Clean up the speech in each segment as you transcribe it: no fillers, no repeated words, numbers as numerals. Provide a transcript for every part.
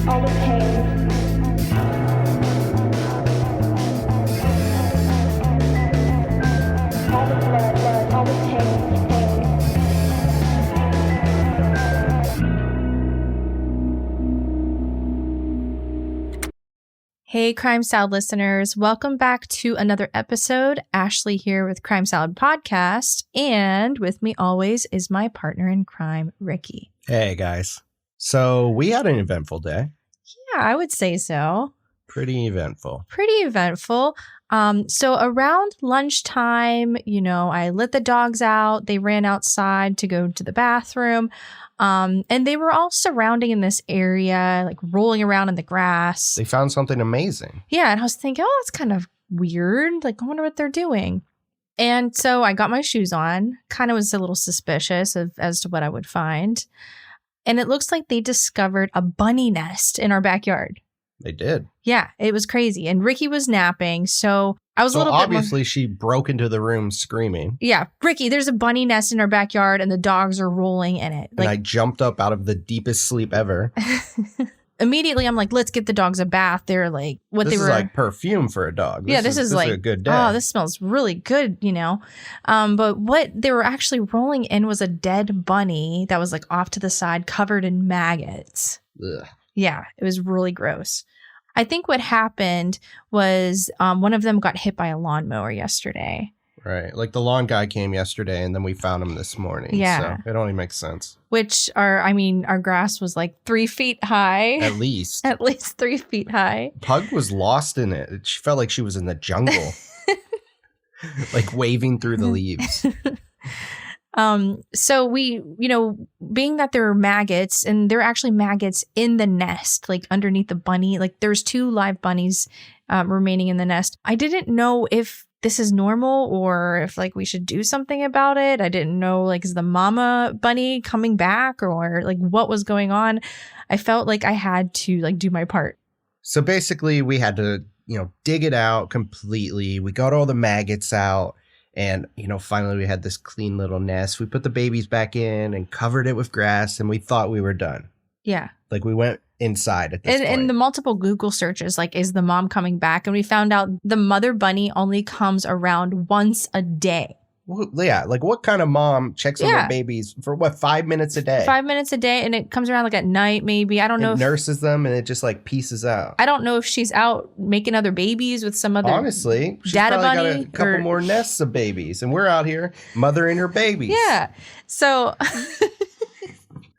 all the pain. All the blood, all the pain. Hey, Crime Salad listeners. Welcome back to another episode. Ashley here with Crime Salad Podcast. And with me always is my partner in crime, Ricky. Hey, guys. So we had an eventful day. Yeah, I would say so. Pretty eventful. So around lunchtime, I let the dogs out. They ran outside to go to the bathroom. And they were all surrounding in this area, like rolling around in the grass. They found something amazing. Yeah. And I was thinking, oh, that's kind of weird. Like, I wonder what they're doing. And so I got my shoes on, kind of was a little suspicious as to what I would find. And it looks like they discovered a bunny nest in our backyard. They did. Yeah, it was crazy. And Ricky was napping, so I was a little obviously she broke into the room screaming. Yeah, Ricky, there's a bunny nest in our backyard and the dogs are rolling in it. And I jumped up out of the deepest sleep ever. Immediately, I'm like, let's get the dogs a bath. They're like, this is like perfume for a dog. This is like a good day. Oh, this smells really good, But what they were actually rolling in was a dead bunny that was like off to the side, covered in maggots. Ugh. Yeah, it was really gross. I think what happened was one of them got hit by a lawnmower yesterday. Right. Like the lawn guy came yesterday and then we found him this morning. Yeah. So it only makes sense. Which our grass was like 3 feet high. At least. At least 3 feet high. Pug was lost in it. She felt like she was in the jungle. Like waving through the leaves. So we, being that there are maggots and there are actually maggots in the nest, like underneath the bunny, like there's 2 live bunnies remaining in the nest. I didn't know if this is normal or if like we should do something about it. I didn't know, like, is the mama bunny coming back or like what was going on? I felt like I had to like do my part. So basically we had to, dig it out completely. We got all the maggots out. And, finally we had this clean little nest. We put the babies back in and covered it with grass and we thought we were done. Yeah. Like we went inside at this point. And the multiple Google searches, like, is the mom coming back? And we found out the mother bunny only comes around once a day. Well, yeah. Like what kind of mom checks on their babies for 5 minutes a day? 5 minutes a day. And it comes around like at night, maybe. I don't know. Nurses them and it just like pieces out. I don't know if she's out making other babies with some other. Honestly, she's data probably bunny got a couple more nests of babies. And we're out here mothering her babies. Yeah. So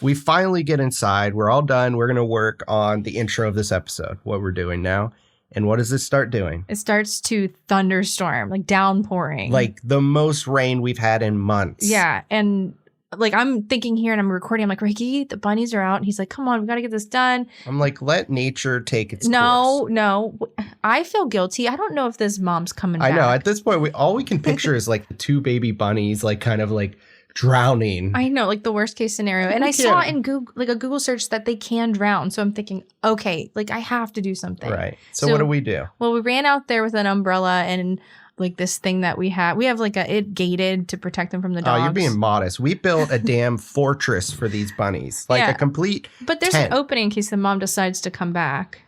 we finally get inside. We're all done. We're going to work on the intro of this episode, what we're doing now. And what does this start doing? It starts to thunderstorm, like downpouring. Like the most rain we've had in months. Yeah. And like I'm thinking here and I'm recording. I'm like, Ricky, the bunnies are out. And he's like, come on, we got to get this done. I'm like, let nature take its course. No. I feel guilty. I don't know if this mom's coming back. I know. At this point, all we can picture is like the 2 baby bunnies, like kind of like drowning. I know, like the worst case scenario. And I saw in Google, like a Google search, that they can drown. So I'm thinking, okay, like I have to do something. Right. So what do we do? Well, we ran out there with an umbrella and like this thing that we have. We have like it gated to protect them from the dogs. Oh, you're being modest. We built a damn fortress for these bunnies. Like a complete But there's tent. an opening in case the mom decides to come back.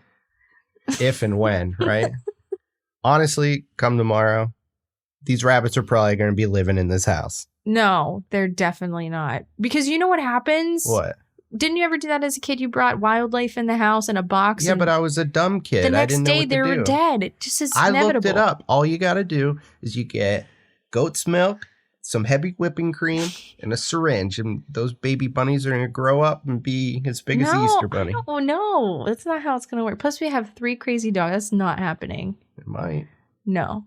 If and when, right? Honestly, come tomorrow, these rabbits are probably going to be living in this house. No, they're definitely not. Because you know what happens? What? Didn't you ever do that as a kid? You brought wildlife in the house in a box. Yeah, but I was a dumb kid. The next I didn't know day what they to were do. dead. It just is I inevitable. looked it up. All you got to do is you get goat's milk, some heavy whipping cream, and a syringe. And those baby bunnies are going to grow up and be as big as the Easter Bunny. Oh, no. That's not how it's going to work. Plus, we have 3 crazy dogs. That's not happening. It might. No.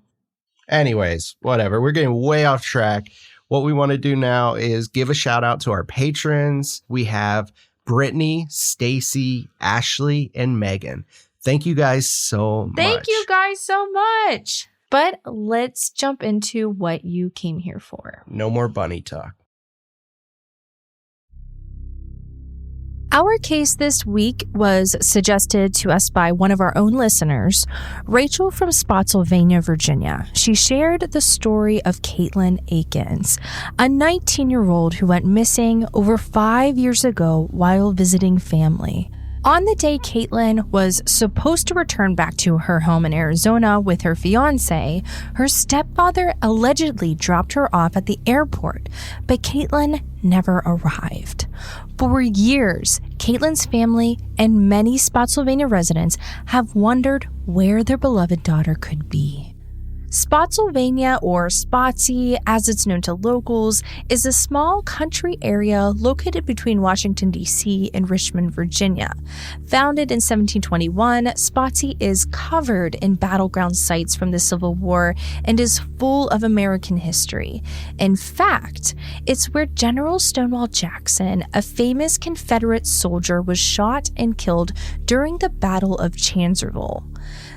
Anyways, whatever. We're getting way off track. What we want to do now is give a shout out to our patrons. We have Brittany, Stacy, Ashley, and Megan. Thank you guys so much. Thank you guys so much. But let's jump into what you came here for. No more bunny talk. Our case this week was suggested to us by one of our own listeners, Rachel from Spotsylvania, Virginia. She shared the story of Katelin Akens, a 19-year-old who went missing over 5 years ago while visiting family. On the day Katelin was supposed to return back to her home in Arizona with her fiancé, her stepfather allegedly dropped her off at the airport, but Katelin never arrived. For years, Katelin's family and many Spotsylvania residents have wondered where their beloved daughter could be. Spotsylvania, or Spotsy, as it's known to locals, is a small country area located between Washington, D.C. and Richmond, Virginia. Founded in 1721, Spotsy is covered in battleground sites from the Civil War and is full of American history. In fact, it's where General Stonewall Jackson, a famous Confederate soldier, was shot and killed during the Battle of Chancellorsville.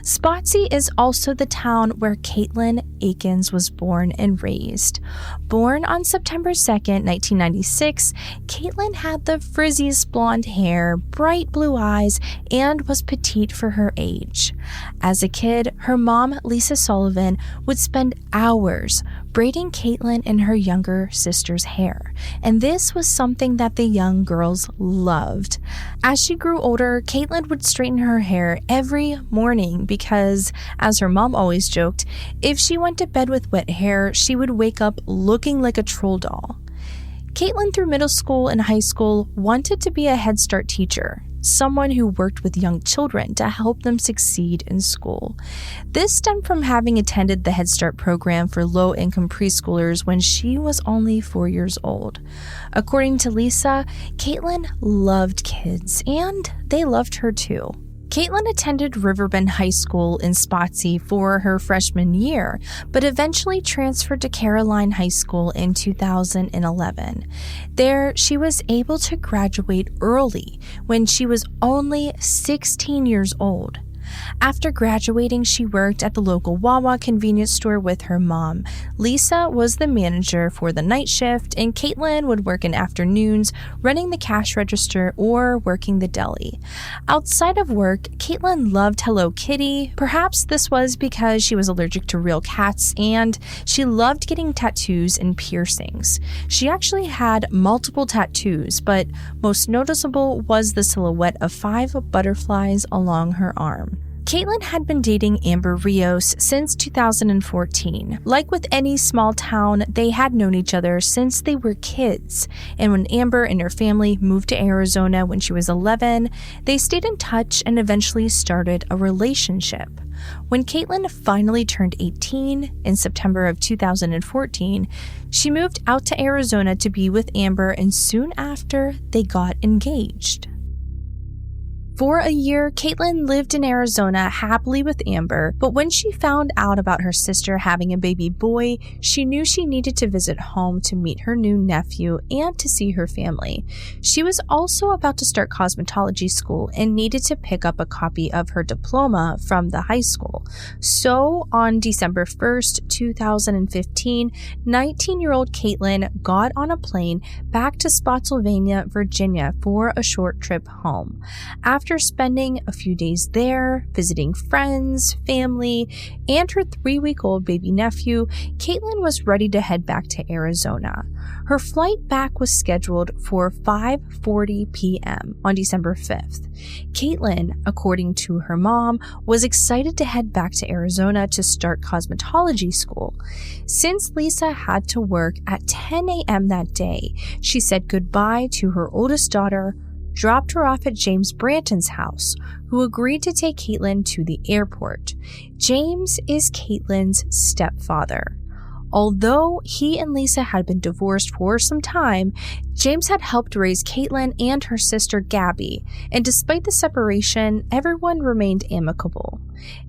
Spotsy is also the town where Katelin Akens was born and raised. Born on September 2nd, 1996, Katelin had the frizziest blonde hair, bright blue eyes, and was petite for her age. As a kid, her mom, Lisa Sullivan, would spend hours braiding Katelin and her younger sister's hair, and this was something that the young girls loved. As she grew older, Katelin would straighten her hair every morning because, as her mom always joked, if she went to bed with wet hair, she would wake up looking like a troll doll. Katelin, through middle school and high school, wanted to be a Head Start teacher, someone who worked with young children to help them succeed in school. This stemmed from having attended the Head Start program for low-income preschoolers when she was only 4 years old. According to Lisa, Katelin loved kids, and they loved her too. Katelin attended Riverbend High School in Spotsy for her freshman year, but eventually transferred to Caroline High School in 2011. There, she was able to graduate early when she was only 16 years old. After graduating, she worked at the local Wawa convenience store with her mom. Lisa was the manager for the night shift, and Katelin would work in afternoons, running the cash register or working the deli. Outside of work, Katelin loved Hello Kitty. Perhaps this was because she was allergic to real cats, and she loved getting tattoos and piercings. She actually had multiple tattoos, but most noticeable was the silhouette of 5 butterflies along her arm. Katelin had been dating Amber Rios since 2014. Like with any small town, they had known each other since they were kids. And when Amber and her family moved to Arizona when she was 11, they stayed in touch and eventually started a relationship. When Katelin finally turned 18 in September of 2014, she moved out to Arizona to be with Amber, and soon after, they got engaged. For a year, Katelin lived in Arizona happily with Amber, but when she found out about her sister having a baby boy, she knew she needed to visit home to meet her new nephew and to see her family. She was also about to start cosmetology school and needed to pick up a copy of her diploma from the high school. So, on December 1st, 2015, 19-year-old Katelin got on a plane back to Spotsylvania, Virginia for a short trip home. After spending a few days there, visiting friends, family, and her 3-week-old baby nephew, Katelin was ready to head back to Arizona. Her flight back was scheduled for 5:40 p.m. on December 5th. Katelin, according to her mom, was excited to head back to Arizona to start cosmetology school. Since Lisa had to work at 10 a.m. that day, she said goodbye to her oldest daughter, dropped her off at James Branton's house, who agreed to take Katelin to the airport. James is Katelin's stepfather. Although he and Lisa had been divorced for some time, James had helped raise Katelin and her sister Gabby, and despite the separation, everyone remained amicable.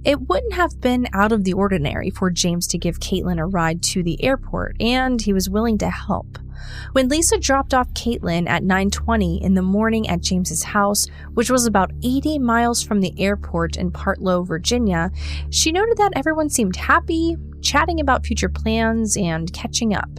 It wouldn't have been out of the ordinary for James to give Katelin a ride to the airport, and he was willing to help. When Lisa dropped off Katelin at 9:20 in the morning at James's house, which was about 80 miles from the airport in Partlow, Virginia, she noted that everyone seemed happy. chatting about future plans and catching up.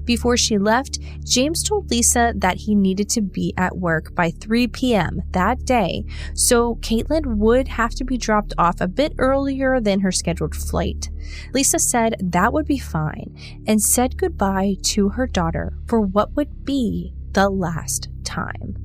Before she left, James told Lisa that he needed to be at work by 3 p.m. that day, so Katelin would have to be dropped off a bit earlier than her scheduled flight. Lisa said that would be fine and said goodbye to her daughter for what would be the last time.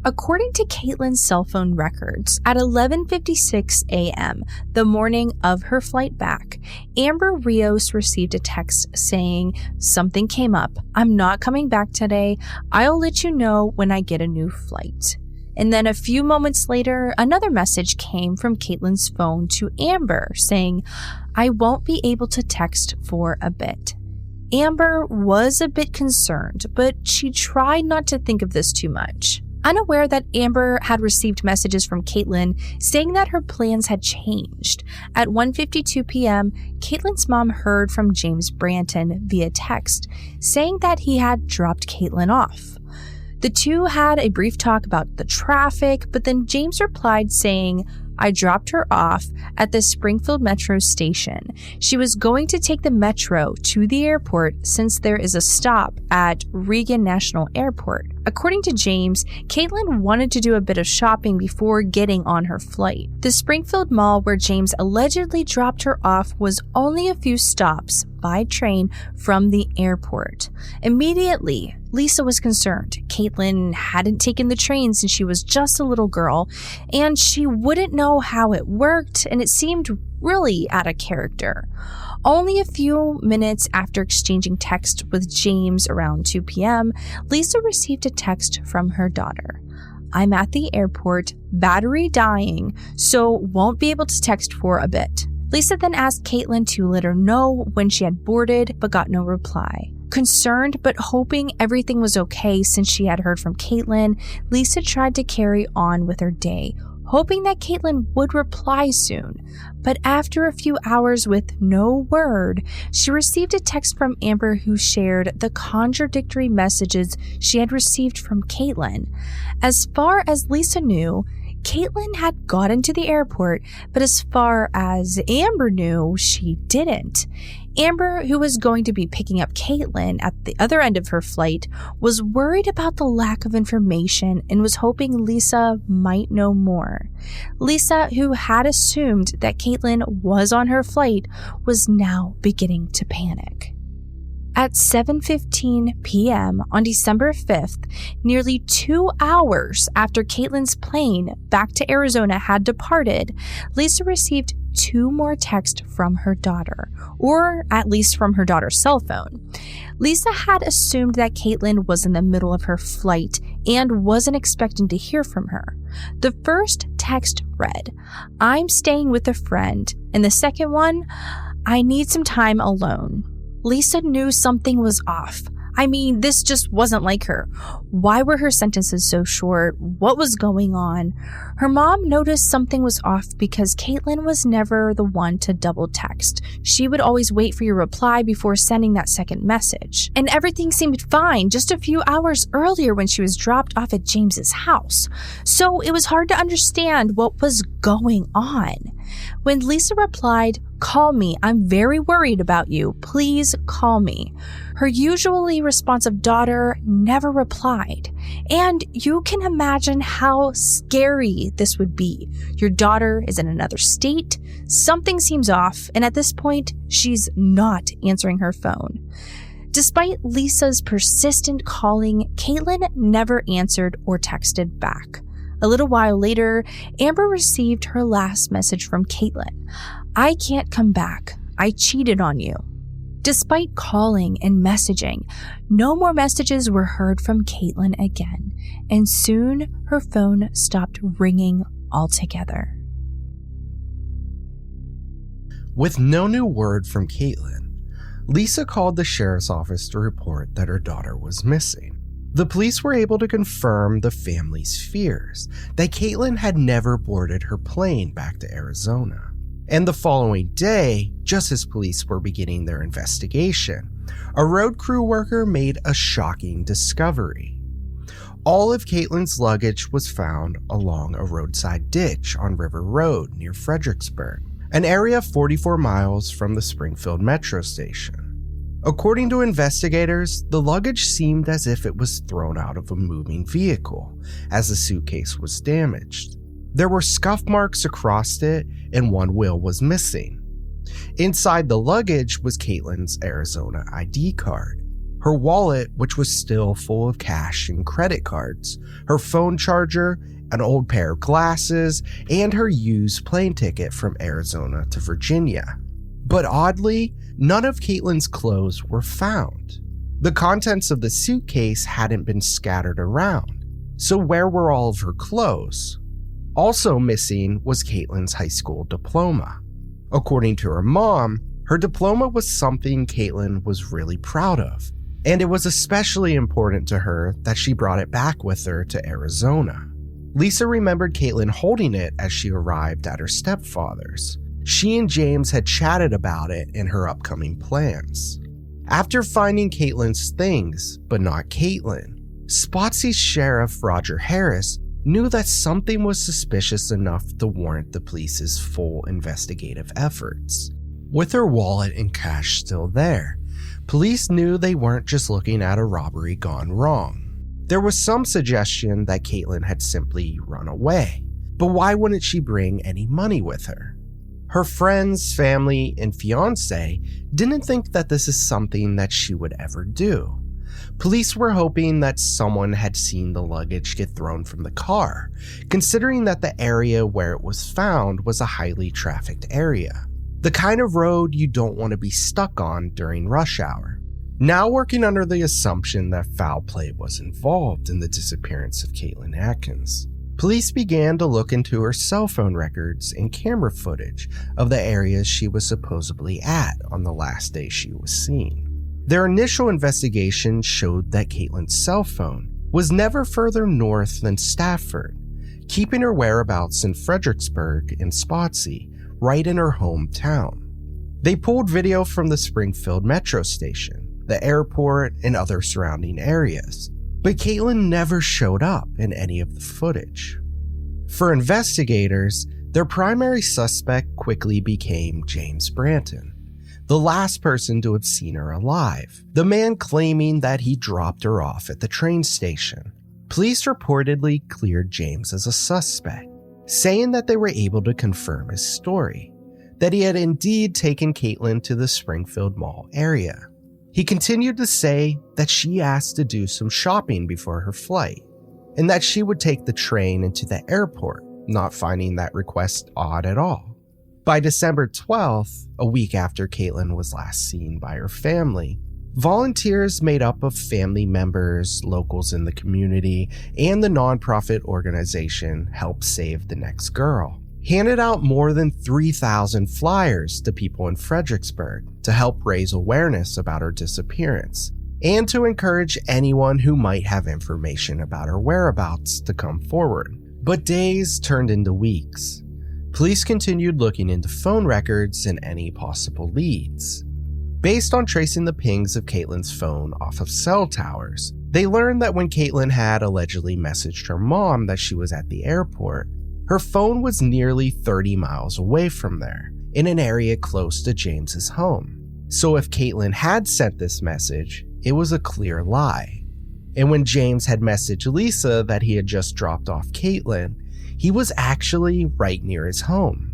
According to Katelin's cell phone records, at 11:56 a.m., the morning of her flight back, Amber Rios received a text saying, "Something came up. I'm not coming back today. I'll let you know when I get a new flight." And then a few moments later, another message came from Katelin's phone to Amber saying, "I won't be able to text for a bit." Amber was a bit concerned, but she tried not to think of this too much. Unaware that Amber had received messages from Katelin saying that her plans had changed, at 1:52 p.m., Katelin's mom heard from James Branton via text saying that he had dropped Katelin off. The two had a brief talk about the traffic, but then James replied saying, "I dropped her off at the Springfield Metro station. She was going to take the metro to the airport since there is a stop at Reagan National Airport." According to James, Katelin wanted to do a bit of shopping before getting on her flight. The Springfield Mall where James allegedly dropped her off was only a few stops by train from the airport. Immediately, Lisa was concerned. Katelin hadn't taken the train since she was just a little girl, and she wouldn't know how it worked, and it seemed really out of character. Only a few minutes after exchanging text with James around 2 p.m., Lisa received a text from her daughter. "I'm at the airport, battery dying, so won't be able to text for a bit." Lisa then asked Katelin to let her know when she had boarded, but got no reply. Concerned but hoping everything was okay since she had heard from Katelin, Lisa tried to carry on with her day, hoping that Katelin would reply soon. But after a few hours with no word, she received a text from Amber who shared the contradictory messages she had received from Katelin. As far as Lisa knew, Katelin had gotten to the airport, but as far as Amber knew, she didn't. Amber, who was going to be picking up Katelin at the other end of her flight, was worried about the lack of information and was hoping Lisa might know more. Lisa, who had assumed that Katelin was on her flight, was now beginning to panic. At 7:15 p.m. on December 5th, nearly 2 hours after Katelin's plane back to Arizona had departed, Lisa received 2 more texts from her daughter, or at least from her daughter's cell phone. Lisa had assumed that Katelin was in the middle of her flight and wasn't expecting to hear from her. The first text read, "I'm staying with a friend," and the second one, "I need some time alone." Lisa knew something was off. I mean, this just wasn't like her. Why were her sentences so short? What was going on? Her mom noticed something was off because Katelin was never the one to double text. She would always wait for your reply before sending that second message. And everything seemed fine just a few hours earlier when she was dropped off at James's house. So it was hard to understand what was going on. When Lisa replied, "Call me. I'm very worried about you. Please call me," her usually responsive daughter never replied. And you can imagine how scary this would be. Your daughter is in another state, something seems off, and at this point, she's not answering her phone. Despite Lisa's persistent calling, Katelin never answered or texted back. A little while later, Amber received her last message from Katelin. "I can't come back. I cheated on you." Despite calling and messaging, no more messages were heard from Katelin again, and soon her phone stopped ringing altogether. With no new word from Katelin, Lisa called the sheriff's office to report that her daughter was missing. The police were able to confirm the family's fears that Katelin had never boarded her plane back to Arizona. And the following day, just as police were beginning their investigation, a road crew worker made a shocking discovery. All of Katelin's luggage was found along a roadside ditch on River Road near Fredericksburg. an area 44 miles from the Springfield metro station. According to investigators, the luggage seemed as if it was thrown out of a moving vehicle, as the suitcase was damaged. There were scuff marks across it, and one wheel was missing. Inside the luggage was Katelin's Arizona ID card, her wallet, which was still full of cash and credit cards, her phone charger, an old pair of glasses, and her used plane ticket from Arizona to Virginia. But oddly, none of Katelin's clothes were found. The contents of the suitcase hadn't been scattered around, so where were all of her clothes? Also missing was Katelin's high school diploma. According to her mom, her diploma was something Katelin was really proud of, and it was especially important to her that she brought it back with her to Arizona. Lisa remembered Katelin holding it as she arrived at her stepfather's. She and James had chatted about it and her upcoming plans. After finding Katelin's things, but not Katelin, Spotsy Sheriff Roger Harris knew that something was suspicious enough to warrant the police's full investigative efforts. With her wallet and cash still there, police knew they weren't just looking at a robbery gone wrong. There was some suggestion that Katelin had simply run away, but why wouldn't she bring any money with her? Her friends, family, and fiancé didn't think that this is something that she would ever do. Police were hoping that someone had seen the luggage get thrown from the car, considering that the area where it was found was a highly trafficked area. The kind of road you don't want to be stuck on during rush hour. Now working under the assumption that foul play was involved in the disappearance of Katelin Akens, police began to look into her cell phone records and camera footage of the areas she was supposedly at on the last day she was seen. Their initial investigation showed that Katelin's cell phone was never further north than Stafford, keeping her whereabouts in Fredericksburg and Spotsy, right in her hometown. They pulled video from the Springfield metro station, the airport, and other surrounding areas, but Katelin never showed up in any of the footage. For investigators, their primary suspect quickly became James Branton, the last person to have seen her alive, the man claiming that he dropped her off at the train station. Police reportedly cleared James as a suspect, saying that they were able to confirm his story, that he had indeed taken Katelin to the Springfield Mall area. He continued to say that she asked to do some shopping before her flight, and that she would take the train into the airport, not finding that request odd at all. By December 12th, a week after Katelin was last seen by her family, volunteers made up of family members, locals in the community, and the nonprofit organization Help Save the Next Girl handed out more than 3,000 flyers to people in Fredericksburg to help raise awareness about her disappearance and to encourage anyone who might have information about her whereabouts to come forward. But days turned into weeks. Police continued looking into phone records and any possible leads. Based on tracing the pings of Katelin's phone off of cell towers, they learned that when Katelin had allegedly messaged her mom that she was at the airport, her phone was nearly 30 miles away from there, in an area close to James's home. So if Katelin had sent this message, it was a clear lie. And when James had messaged Lisa that he had just dropped off Katelin, he was actually right near his home.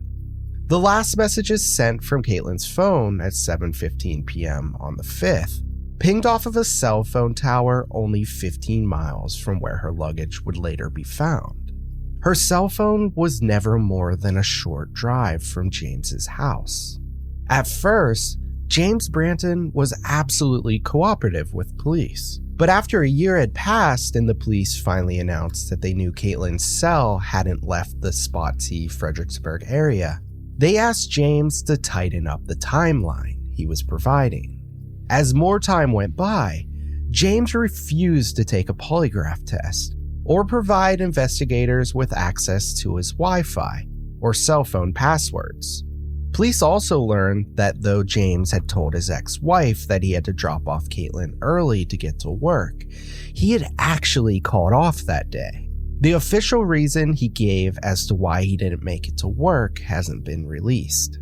The last messages sent from Katelin's phone at 7:15 p.m. on the 5th pinged off of a cell phone tower only 15 miles from where her luggage would later be found. Her cell phone was never more than a short drive from James's house. At first, James Branton was absolutely cooperative with police. But after a year had passed and the police finally announced that they knew Katelin's cell hadn't left the Spotsy, Fredericksburg area, they asked James to tighten up the timeline he was providing. As more time went by, James refused to take a polygraph test or provide investigators with access to his Wi-Fi or cell phone passwords. Police also learned that though James had told his ex-wife that he had to drop off Katelin early to get to work, he had actually called off that day. The official reason he gave as to why he didn't make it to work hasn't been released.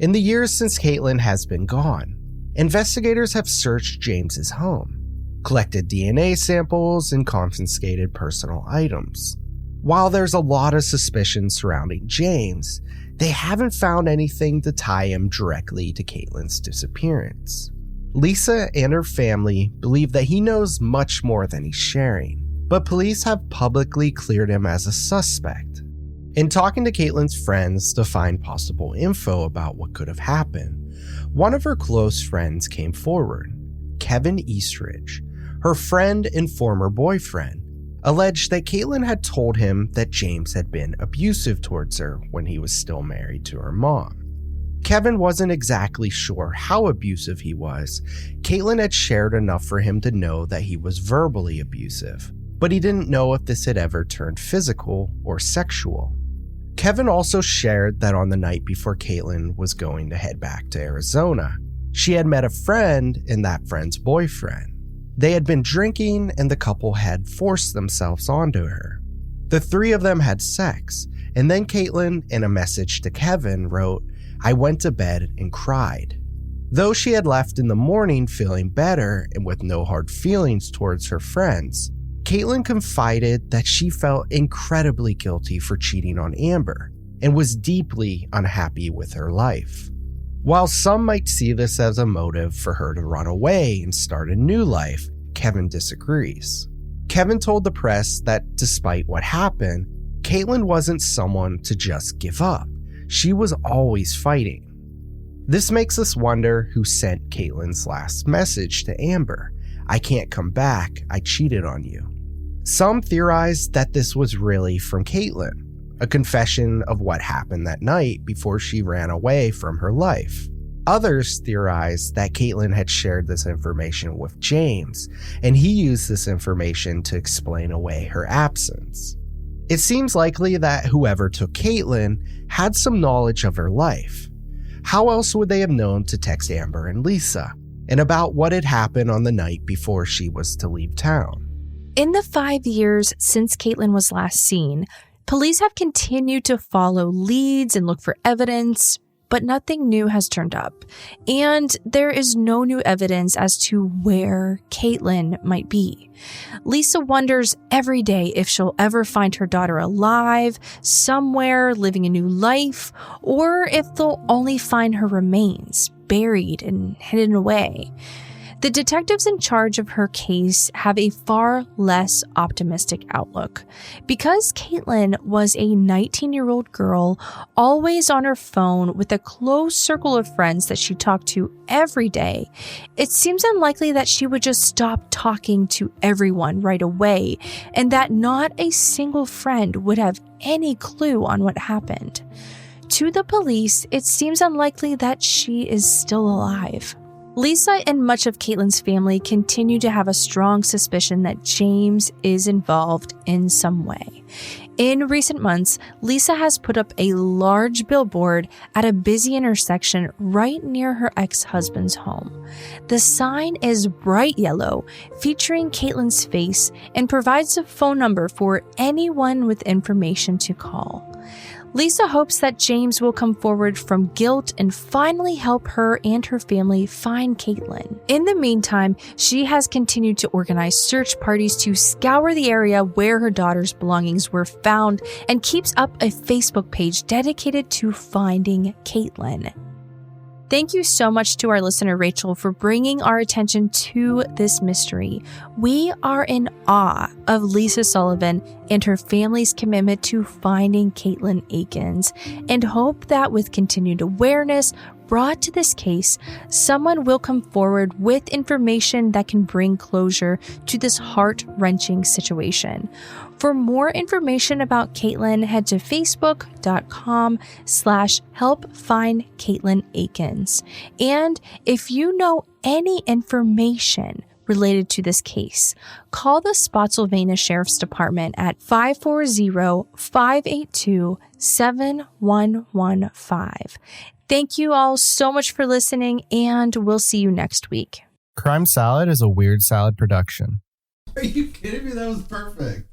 In the years since Katelin has been gone, investigators have searched James's home, collected DNA samples, and confiscated personal items. While there's a lot of suspicion surrounding James, they haven't found anything to tie him directly to Katelin's disappearance. Lisa and her family believe that he knows much more than he's sharing, but police have publicly cleared him as a suspect. In talking to Katelin's friends to find possible info about what could have happened, one of her close friends came forward. Kevin Eastridge, her friend and former boyfriend, alleged that Katelin had told him that James had been abusive towards her when he was still married to her mom. Kevin wasn't exactly sure how abusive he was. Katelin had shared enough for him to know that he was verbally abusive, but he didn't know if this had ever turned physical or sexual. Kevin also shared that on the night before Katelin was going to head back to Arizona, she had met a friend and that friend's boyfriend. They had been drinking and the couple had forced themselves onto her. The three of them had sex, and then Katelin, in a message to Kevin, wrote, "I went to bed and cried." Though she had left in the morning feeling better and with no hard feelings towards her friends, Katelin confided that she felt incredibly guilty for cheating on Amber and was deeply unhappy with her life. While some might see this as a motive for her to run away and start a new life, Kevin disagrees. Kevin told the press that despite what happened, Katelin wasn't someone to just give up. She was always fighting. This makes us wonder who sent Katelin's last message to Amber. "I can't come back, I cheated on you." Some theorize that this was really from Katelin, a confession of what happened that night before she ran away from her life. Others theorize that Katelin had shared this information with James, and he used this information to explain away her absence. It seems likely that whoever took Katelin had some knowledge of her life. How else would they have known to text Amber and Lisa, and about what had happened on the night before she was to leave town? In the 5 years since Katelin was last seen, police have continued to follow leads and look for evidence, but nothing new has turned up. And there is no new evidence as to where Katelin might be. Lisa wonders every day if she'll ever find her daughter alive, somewhere living a new life, or if they'll only find her remains, buried and hidden away. The detectives in charge of her case have a far less optimistic outlook. Because Katelin was a 19-year-old girl, always on her phone with a close circle of friends that she talked to every day, it seems unlikely that she would just stop talking to everyone right away, and that not a single friend would have any clue on what happened. To the police, it seems unlikely that she is still alive. Lisa and much of Katelin's family continue to have a strong suspicion that James is involved in some way. In recent months, Lisa has put up a large billboard at a busy intersection right near her ex-husband's home. The sign is bright yellow, featuring Katelin's face, and provides a phone number for anyone with information to call. Lisa hopes that James will come forward from guilt and finally help her and her family find Katelin. In the meantime, she has continued to organize search parties to scour the area where her daughter's belongings were found and keeps up a Facebook page dedicated to finding Katelin. Thank you so much to our listener, Rachel, for bringing our attention to this mystery. We are in awe of Lisa Sullivan and her family's commitment to finding Katelin Akens, and hope that with continued awareness brought to this case, someone will come forward with information that can bring closure to this heart-wrenching situation. For more information about Katelin, head to facebook.com/helpfindkatelinakens. And if you know any information related to this case, call the Spotsylvania Sheriff's Department at 540-582-7115. Thank you all so much for listening, and we'll see you next week. Crime Salad is a Weird Salad production. Are you kidding me? That was perfect.